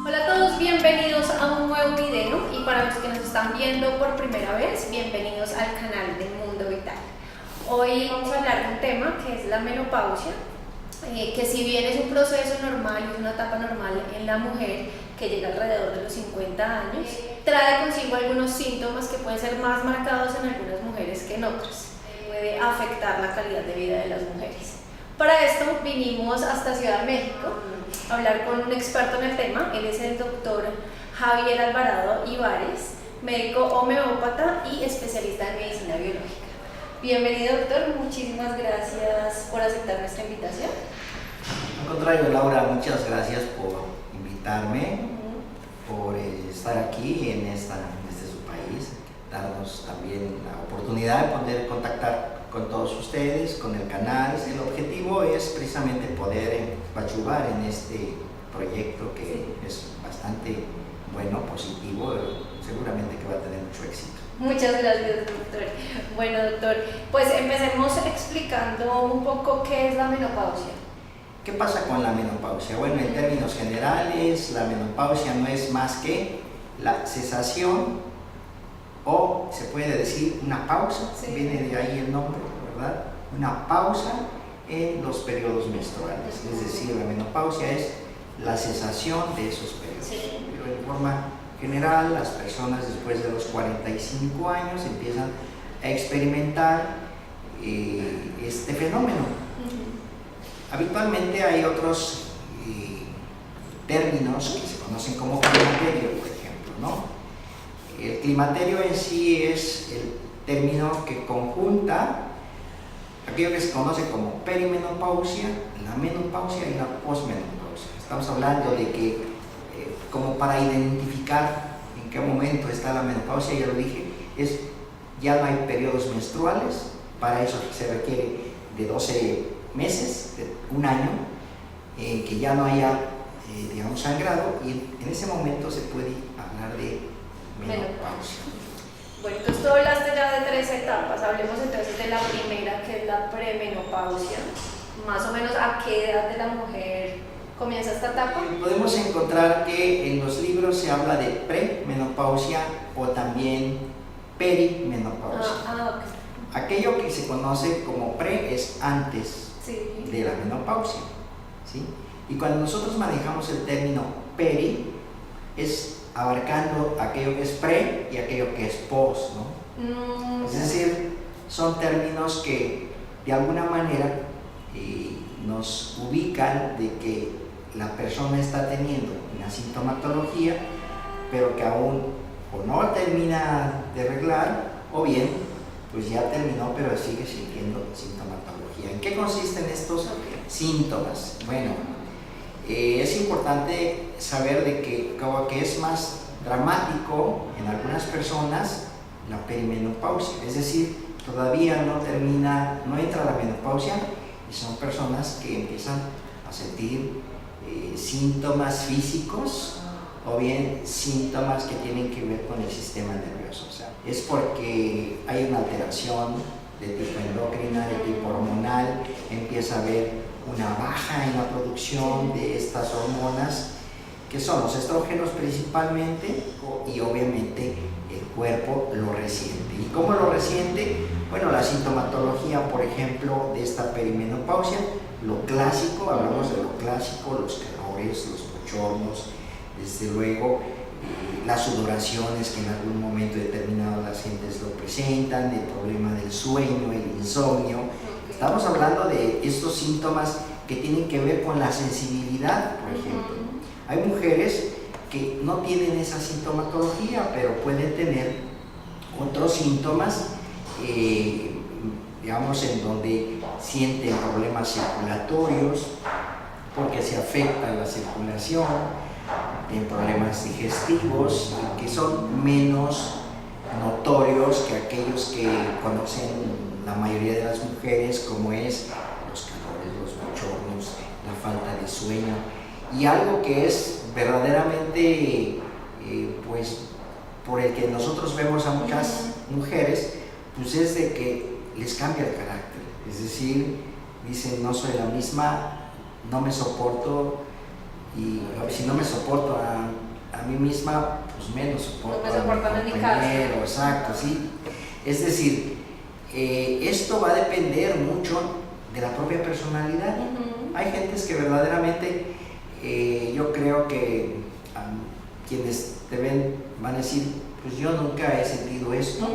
Hola a todos, bienvenidos a un nuevo video y para los que nos están viendo por primera vez, bienvenidos al canal de Mundo Vital. Hoy vamos a hablar de un tema que es la menopausia, que si bien es un proceso normal, es una etapa normal en la mujer que llega alrededor de los 50 años, trae consigo algunos síntomas que pueden ser más marcados en algunas mujeres que en otras. Puede afectar la calidad de vida de las mujeres. Para esto vinimos hasta Ciudad de México a hablar con un experto en el tema. Él es el doctor Javier Alvarado Ibares, médico homeópata y especialista en medicina biológica. Bienvenido, doctor, muchísimas gracias por aceptar nuestra invitación. Al contrario, Laura, muchas gracias por invitarme, por estar aquí en este su país, darnos también la oportunidad de poder contactar con todos ustedes, con el canal. El objetivo es precisamente poder coadyuvar en este proyecto que es bastante bueno, positivo, seguramente que va a tener mucho éxito. Muchas gracias, doctor. Bueno, doctor, pues empecemos explicando un poco qué es la menopausia. ¿Qué pasa con la menopausia? Bueno, en términos generales, la menopausia no es más que la cesación, o se puede decir una pausa, sí, viene de ahí el nombre, ¿verdad? Una pausa en los periodos menstruales, es decir, la menopausia es la cesación de esos periodos. Sí. Pero en forma general, las personas después de los 45 años empiezan a experimentar este fenómeno. Habitualmente hay otros términos que se conocen como climaterio, por ejemplo, ¿no? El climaterio en sí es el término que conjunta aquello que se conoce como perimenopausia, la menopausia y la posmenopausia. Estamos hablando de que, como para identificar en qué momento está la menopausia, ya lo dije, ya no hay periodos menstruales, para eso se requiere de 12 meses, de un año, que ya no haya, digamos, sangrado, y en ese momento se puede hablar de menopausia. Bueno, entonces tú hablaste ya de 3 etapas. Hablemos entonces de la primera, que es la premenopausia. Más o menos, ¿a qué edad de la mujer comienza esta etapa? Podemos encontrar que en los libros se habla de premenopausia o también perimenopausia. Okay. Aquello que se conoce como pre es antes, sí, de la menopausia, ¿sí? Y cuando nosotros manejamos el término peri, es abarcando aquello que es pre y aquello que es post, ¿no? Es decir, son términos que de alguna manera nos ubican de que la persona está teniendo una sintomatología, pero que aún o no termina de arreglar, o bien pues ya terminó pero sigue sintiendo sintomatología. ¿En qué consisten estos síntomas? Bueno, es importante saber de que como que es más dramático en algunas personas la perimenopausia, es decir, todavía no entra la menopausia y son personas que empiezan a sentir síntomas físicos o bien síntomas que tienen que ver con el sistema nervioso. O sea, es porque hay una alteración de tipo endocrina, de tipo hormonal, empieza a haber una baja en la producción de estas hormonas que son los estrógenos principalmente, y obviamente el cuerpo lo resiente. ¿Y cómo lo resiente? Bueno, la sintomatología, por ejemplo, de esta perimenopausia, lo clásico, hablamos de lo clásico, los calores, los bochornos, desde luego las sudoraciones que en algún momento determinado las gentes lo presentan, el problema del sueño, el insomnio. Estamos hablando de estos síntomas que tienen que ver con la sensibilidad, por ejemplo. Hay mujeres que no tienen esa sintomatología, pero pueden tener otros síntomas, digamos, en donde sienten problemas circulatorios, porque se afecta la circulación, tienen problemas digestivos, que son menos notorios que aquellos que conocen la mayoría de las mujeres, como es los calores, los bochornos, la falta de sueño, y algo que es verdaderamente pues por el que nosotros vemos a muchas mujeres, pues es de que les cambia el carácter, es decir, dicen no soy la misma, no me soporto, y si no me soporto a mí misma, pues menos soporto no me soportan a mi en mi casa. compañero, exacto, sí. Es decir, esto va a depender mucho de la propia personalidad. Hay gentes que verdaderamente, yo creo que quienes te ven van a decir, pues yo nunca he sentido esto,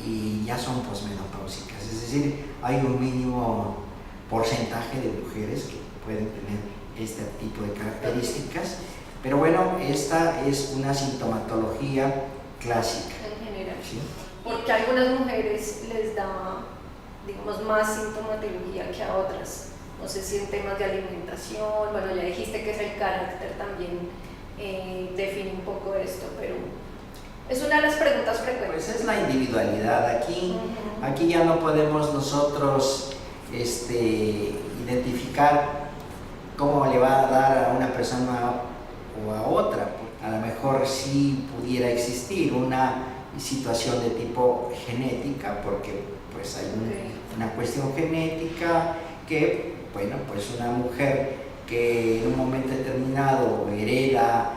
y ya son posmenopáusicas. Es decir, hay un mínimo porcentaje de mujeres que pueden tener este tipo de características, pero bueno, esta es una sintomatología clásica. En general. ¿Sí? Porque a algunas mujeres les da, digamos, más sintomatología que a otras. No sé si en temas de alimentación, bueno, ya dijiste que es el carácter también, define un poco esto, pero es una de las preguntas frecuentes. Pues es la individualidad. Aquí ya no podemos nosotros identificar cómo le va a dar a una persona o a otra. A lo mejor sí pudiera existir una situación de tipo genética, porque pues hay una cuestión genética que, bueno, pues una mujer que en un momento determinado hereda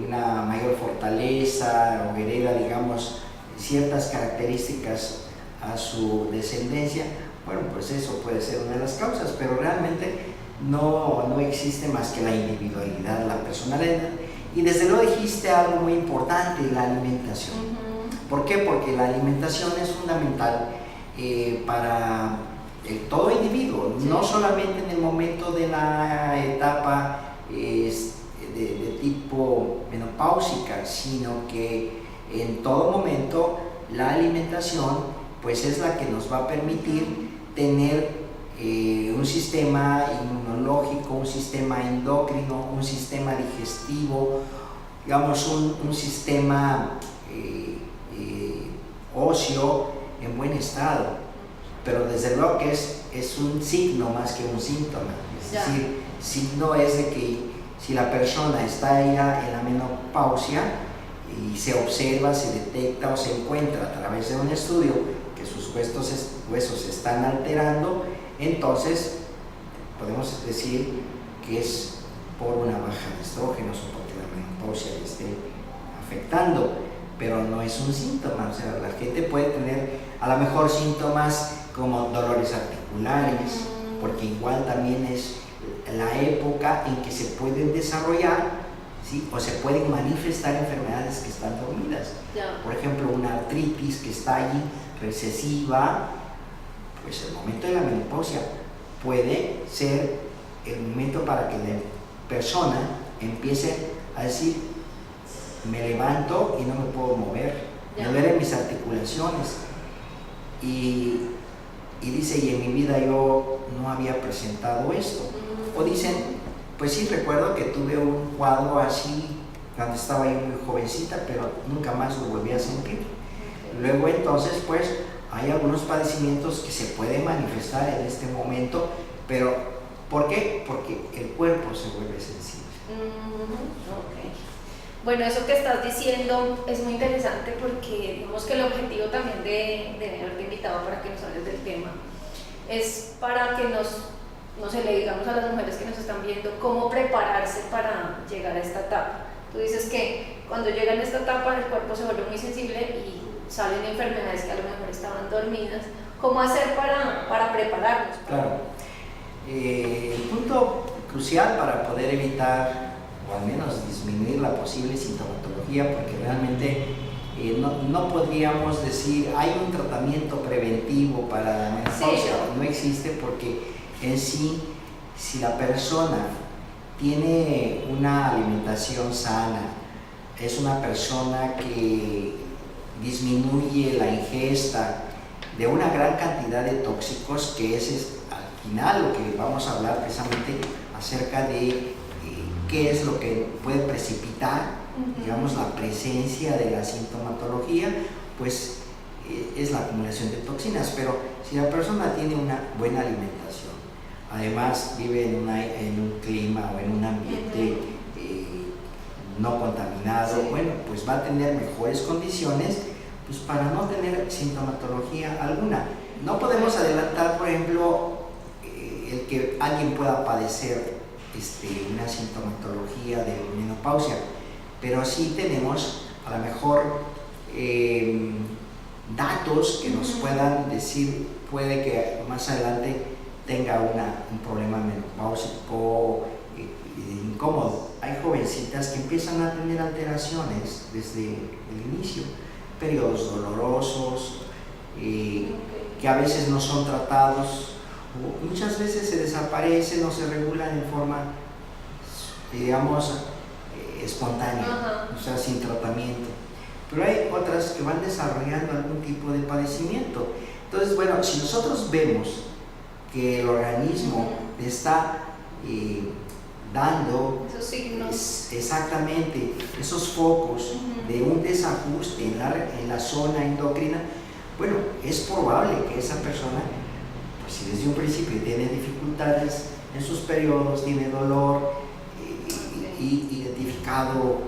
una mayor fortaleza o hereda, digamos, ciertas características a su descendencia, bueno, pues eso puede ser una de las causas, pero realmente no existe más que la individualidad, la personalidad. Y desde luego dijiste algo muy importante, la alimentación. ¿Por qué? Porque la alimentación es fundamental para todo individuo, no solamente en el momento de la etapa de tipo menopáusica, sino que en todo momento la alimentación pues es la que nos va a permitir tener un sistema inmunológico, un sistema endocrino, un sistema digestivo, digamos un sistema óseo en buen estado. Pero desde luego que es un signo más que un síntoma. Es decir, signo es de que si la persona está ya en la menopausia y se observa, se detecta o se encuentra a través de un estudio que sus huesos se están alterando, entonces podemos decir que es por una baja de estrógenos o porque la menopausia le esté afectando, pero no es un síntoma. O sea, la gente puede tener a lo mejor síntomas como dolores articulares, porque igual también es la época en que se pueden desarrollar, ¿sí? O se pueden manifestar enfermedades que están dormidas. Por ejemplo, una artritis que está allí recesiva, pues el momento de la menopausia puede ser el momento para que la persona empiece a decir, me levanto y no me puedo mover, me duelen mis articulaciones, y dice, y en mi vida yo no había presentado esto. O dicen, pues sí, recuerdo que tuve un cuadro así cuando estaba yo muy jovencita, pero nunca más lo volví a sentir. Luego entonces, pues, hay algunos padecimientos que se pueden manifestar en este momento, pero ¿por qué? Porque el cuerpo se vuelve sensible. Bueno, eso que estás diciendo es muy interesante porque digamos que el objetivo también de haberte invitado para que nos hables del tema es para que no se le digamos a las mujeres que nos están viendo cómo prepararse para llegar a esta etapa. Tú dices que cuando llegan a esta etapa el cuerpo se vuelve muy sensible y salen enfermedades que a lo mejor estaban dormidas. ¿Cómo hacer para prepararnos? Claro. El punto crucial para poder evitar o al menos disminuir la posible sintomatología, porque realmente no podríamos decir hay un tratamiento preventivo para la menopausia, no existe, porque en sí, si la persona tiene una alimentación sana, es una persona que disminuye la ingesta de una gran cantidad de tóxicos, que es al final lo que vamos a hablar precisamente acerca de qué es lo que puede precipitar, digamos, la presencia de la sintomatología, pues es la acumulación de toxinas. Pero si la persona tiene una buena alimentación, además vive en un clima o en un ambiente no contaminado, bueno, pues va a tener mejores condiciones pues para no tener sintomatología alguna. No podemos adelantar, por ejemplo, el que alguien pueda padecer una sintomatología de menopausia, pero sí tenemos a lo mejor datos que nos puedan decir, puede que más adelante tenga un problema menopáusico incómodo. Hay jovencitas que empiezan a tener alteraciones desde el inicio, periodos dolorosos, que a veces no son tratados, o muchas veces se desaparecen o se regulan en forma, digamos, espontánea, o sea, sin tratamiento. Pero hay otras que van desarrollando algún tipo de padecimiento. Entonces, bueno, si nosotros vemos que el organismo está dando esos signos, exactamente esos focos de un desajuste en la zona endocrina, bueno, es probable que esa persona, pues si desde un principio tiene dificultades en sus periodos, tiene dolor, identificado,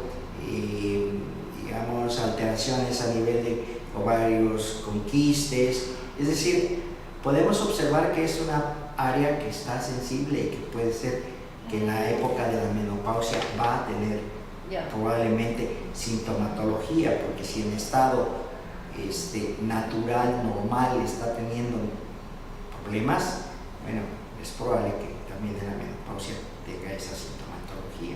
digamos, alteraciones a nivel de ovarios con quistes, es decir, podemos observar que es una área que está sensible y que puede ser que en la época de la menopausia va a tener probablemente sintomatología, porque si en estado natural, normal, está teniendo problemas, bueno, es probable que también en la menopausia tenga esa sintomatología.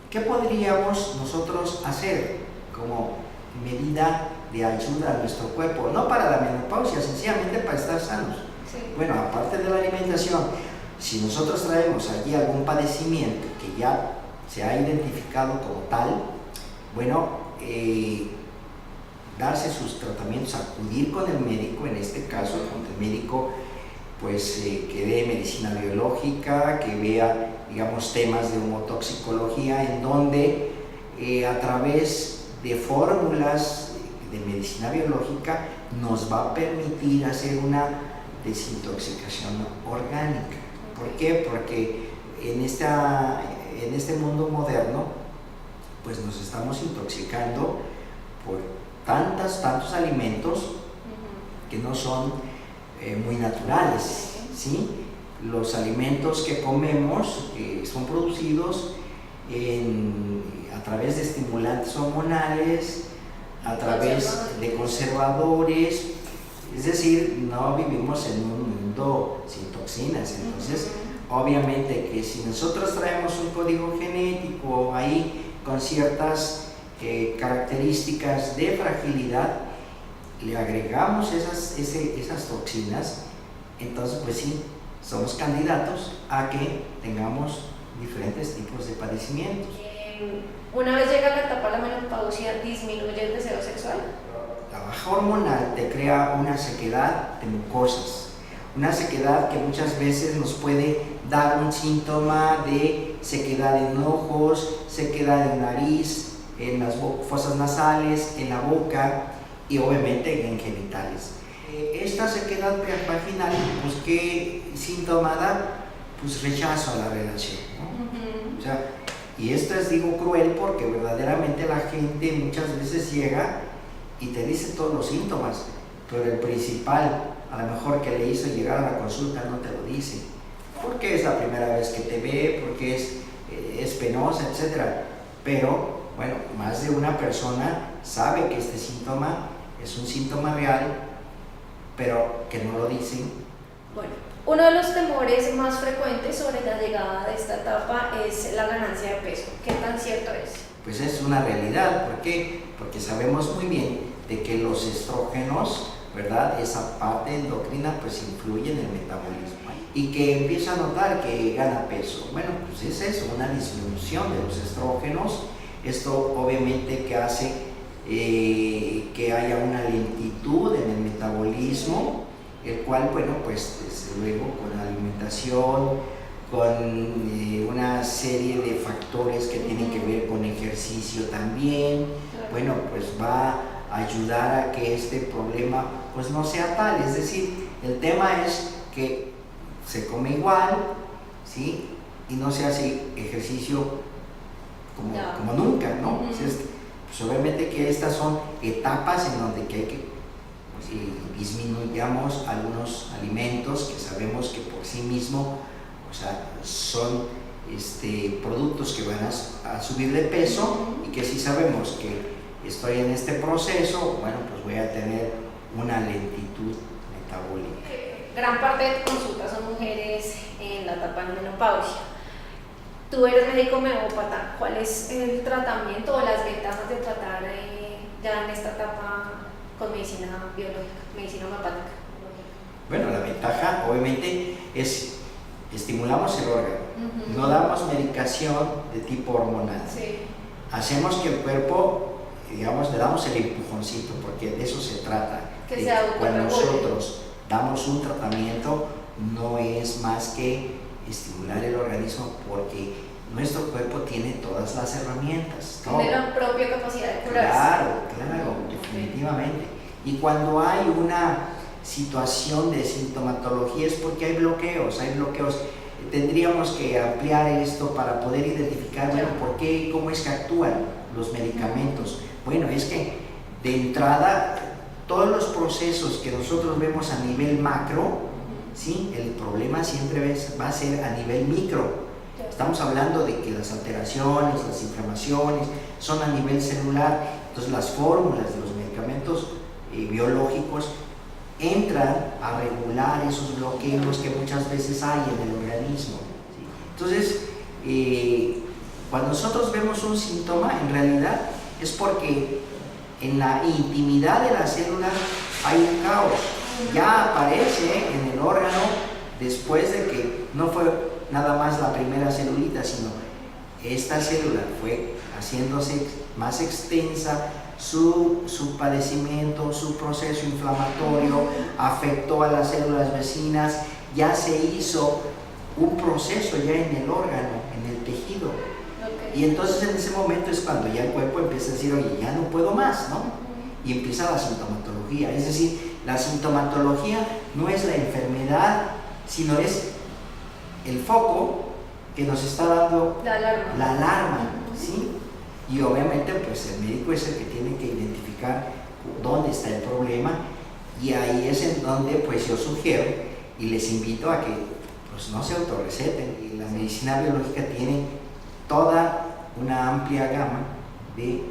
¿Qué podríamos nosotros hacer como medida de ayuda a nuestro cuerpo? No para la menopausia, sencillamente para estar sanos. Sí. Bueno, aparte de la alimentación, si nosotros traemos allí algún padecimiento que ya se ha identificado como tal, bueno, darse sus tratamientos, acudir con el médico, en este caso, con el médico pues que dé medicina biológica, que vea, digamos, temas de homotoxicología, en donde a través de fórmulas de medicina biológica nos va a permitir hacer una desintoxicación orgánica. ¿Por qué? Porque en este mundo moderno, pues nos estamos intoxicando por tantos alimentos que no son muy naturales, ¿sí? Los alimentos que comemos son producidos a través de estimulantes hormonales, a través de conservadores, es decir, no vivimos en un mundo sin toxinas. Entonces, obviamente que si nosotros traemos un código genético ahí con ciertas características de fragilidad, le agregamos esas toxinas, entonces pues sí, somos candidatos a que tengamos diferentes tipos de padecimientos. Una vez llega la etapa de la menopausia, ¿disminuye el deseo sexual? La baja hormonal te crea una sequedad de mucosas, una sequedad que muchas veces nos puede dar un síntoma de sequedad en ojos, sequedad en nariz, en las fosas nasales, en la boca y obviamente en genitales. Esta sequedad vaginal, pues ¿qué síntoma da? Pues rechazo a la relación, ¿no? O sea, y esto es, digo, cruel porque verdaderamente la gente muchas veces llega y te dice todos los síntomas, pero el principal, a lo mejor que le hizo llegar a la consulta, no te lo dice, porque es la primera vez que te ve, porque es penosa, etc. Pero, bueno, más de una persona sabe que este síntoma es un síntoma real, pero que no lo dicen. Bueno, uno de los temores más frecuentes sobre la llegada de esta etapa es la ganancia de peso. ¿Qué tan cierto es? Pues es una realidad. ¿Por qué? Porque sabemos muy bien de que los estrógenos, ¿verdad?, esa parte endocrina, pues influye en el metabolismo y que empieza a notar que gana peso. Bueno, pues es eso, una disminución de los estrógenos. Esto obviamente que hace que haya una lentitud en el metabolismo, el cual, bueno, pues desde luego con la alimentación, con una serie de factores que tienen que ver con ejercicio también, bueno, pues va a ayudar a que este problema pues no sea tal. Es decir, el tema es que se come igual, ¿sí?, y no se hace ejercicio como nunca, ¿no? Pues obviamente que estas son etapas en donde que hay que disminuyamos algunos alimentos que sabemos que por sí mismos, o sea, son productos que van a subir de peso y que si sabemos que estoy en este proceso, bueno, pues voy a tener una lentitud metabólica. Gran parte de tu consulta son mujeres en la etapa de menopausia. Tú eres médico homeópata, ¿cuál es el tratamiento o las ventajas de tratar ya en esta etapa con medicina biológica, medicina homeopática? Bueno, la ventaja obviamente es estimulamos el órgano, no damos medicación de tipo hormonal. Sí. Hacemos que el cuerpo, digamos, le damos el empujoncito, porque de eso se trata. Que cuando nosotros damos un tratamiento, no es más que estimular el organismo, porque nuestro cuerpo tiene todas las herramientas. Tiene la propia capacidad de curarse. Claro, definitivamente. Y cuando hay una situación de sintomatología es porque hay bloqueos. Tendríamos que ampliar esto para poder identificar, bueno, por qué, cómo es que actúan los medicamentos. Bueno, es que de entrada todos los procesos que nosotros vemos a nivel macro, ¿sí? El problema siempre va a ser a nivel micro. Estamos hablando de que las alteraciones, las inflamaciones son a nivel celular. Entonces las fórmulas de los medicamentos biológicos entran a regular esos bloqueos que muchas veces hay en el organismo, ¿sí? Entonces, cuando nosotros vemos un síntoma, en realidad es porque en la intimidad de las células hay un caos. Ya aparece en el órgano después de que no fue nada más la primera celulita, sino esta célula fue haciéndose más extensa, su padecimiento, su proceso inflamatorio afectó a las células vecinas, ya se hizo un proceso ya en el órgano, en el tejido. Y entonces en ese momento es cuando ya el cuerpo empieza a decir, oye, ya no puedo más, ¿no? Y empieza la sintomatología. Es decir, la sintomatología no es la enfermedad, sino es el foco que nos está dando la alarma, ¿sí? Y obviamente pues el médico es el que tiene que identificar dónde está el problema, y ahí es en donde pues yo sugiero y les invito a que pues no se autorreceten. Y la medicina biológica tiene toda una amplia gama de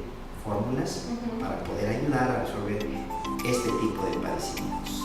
fórmulas para poder ayudar a resolver este tipo de padecimientos.